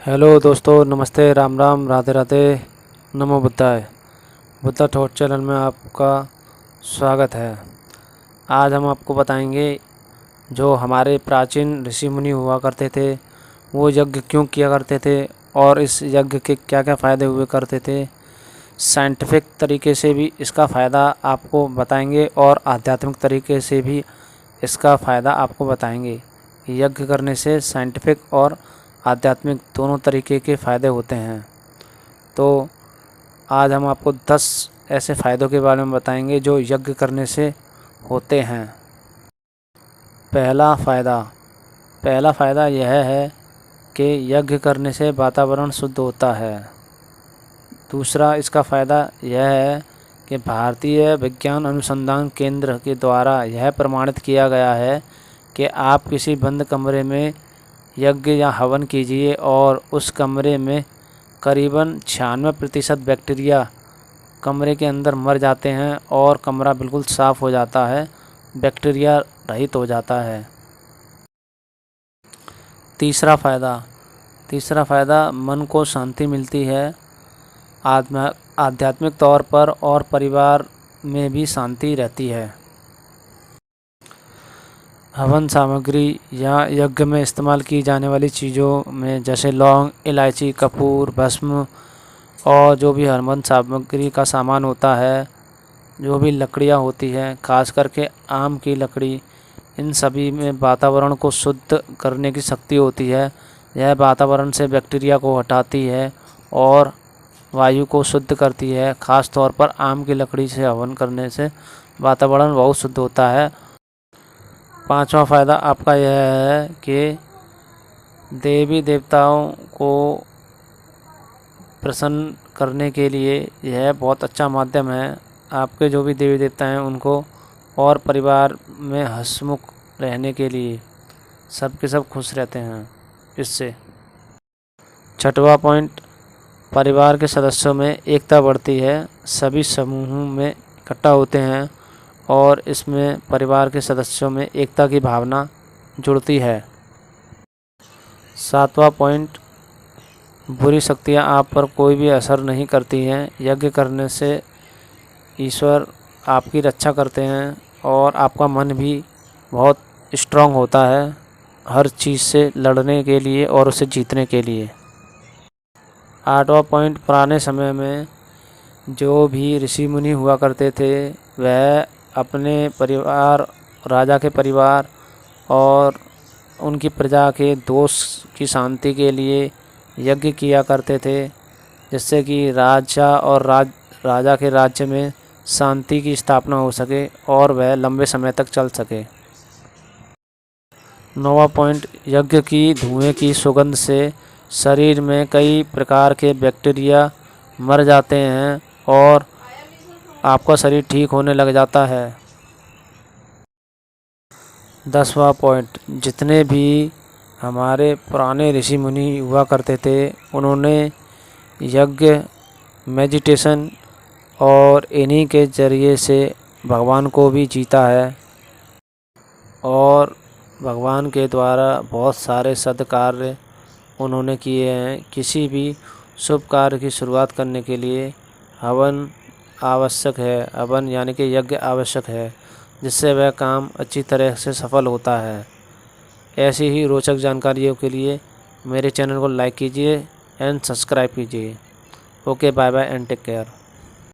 Hello दोस्तों, नमस्ते, राम राम, राधे राधे, नमो बुद्धाय। Buddha thought channel में आपका स्वागत है। आज हम आपको बताएंगे जो हमारे प्राचीन ऋषि मुनि हुआ करते थे वो यज्ञ क्यों किया करते थे और इस यज्ञ के क्या क्या फ़ायदे हुए करते थे। साइंटिफिक तरीके से भी इसका फ़ायदा आपको बताएंगे और आध्यात्मिक तरीके से भी इसका फ़ायदा आपको बताएंगे। यज्ञ करने से साइंटिफिक और आध्यात्मिक दोनों तरीके के फ़ायदे होते हैं। तो आज हम आपको 10 ऐसे फ़ायदों के बारे में बताएंगे जो यज्ञ करने से होते हैं। पहला फ़ायदा यह है कि यज्ञ करने से वातावरण शुद्ध होता है। दूसरा इसका फ़ायदा यह है कि भारतीय विज्ञान अनुसंधान केंद्र के द्वारा यह प्रमाणित किया गया है कि आप किसी बंद कमरे में यज्ञ या हवन कीजिए और उस कमरे में करीबन 96% बैक्टीरिया कमरे के अंदर मर जाते हैं और कमरा बिल्कुल साफ़ हो जाता है, बैक्टीरिया रहित हो जाता है। तीसरा फ़ायदा मन को शांति मिलती है, आध्यात्मिक तौर पर और परिवार में भी शांति रहती है। हवन सामग्री या यज्ञ में इस्तेमाल की जाने वाली चीज़ों में जैसे लौंग, इलायची, कपूर, भस्म और जो भी हवन सामग्री का सामान होता है, जो भी लकड़ियाँ होती हैं, खास करके आम की लकड़ी, इन सभी में वातावरण को शुद्ध करने की शक्ति होती है। यह वातावरण से बैक्टीरिया को हटाती है और वायु को शुद्ध करती है। ख़ास तौर पर आम की लकड़ी से हवन करने से वातावरण बहुत शुद्ध होता है। पांचवा फ़ायदा आपका यह है कि देवी देवताओं को प्रसन्न करने के लिए यह बहुत अच्छा माध्यम है। आपके जो भी देवी देवता हैं उनको और परिवार में हंसमुख रहने के लिए सब के सब खुश रहते हैं इससे। छठवां पॉइंट, परिवार के सदस्यों में एकता बढ़ती है। सभी समूहों में इकट्ठा होते हैं और इसमें परिवार के सदस्यों में एकता की भावना जुड़ती है। सातवां पॉइंट, बुरी शक्तियाँ आप पर कोई भी असर नहीं करती हैं। यज्ञ करने से ईश्वर आपकी रक्षा करते हैं और आपका मन भी बहुत स्ट्रांग होता है हर चीज़ से लड़ने के लिए और उसे जीतने के लिए। आठवां पॉइंट, पुराने समय में जो भी ऋषि मुनि हुआ करते थे वह अपने परिवार, राजा के परिवार और उनकी प्रजा के दोष की शांति के लिए यज्ञ किया करते थे, जिससे कि राजा के राज्य में शांति की स्थापना हो सके और वह लंबे समय तक चल सके। नौवां पॉइंट, यज्ञ की धुएं की सुगंध से शरीर में कई प्रकार के बैक्टीरिया मर जाते हैं और आपका शरीर ठीक होने लग जाता है। 10वां पॉइंट, जितने भी हमारे पुराने ऋषि मुनि हुआ करते थे उन्होंने यज्ञ, मेडिटेशन और इन्हीं के ज़रिए से भगवान को भी जीता है और भगवान के द्वारा बहुत सारे सद्कार्य उन्होंने किए हैं। किसी भी शुभ कार्य की शुरुआत करने के लिए हवन आवश्यक है, हवन यानी कि यज्ञ आवश्यक है, जिससे वह काम अच्छी तरह से सफल होता है। ऐसी ही रोचक जानकारियों के लिए मेरे चैनल को लाइक कीजिए एंड सब्सक्राइब कीजिए। Okay, bye bye and take care.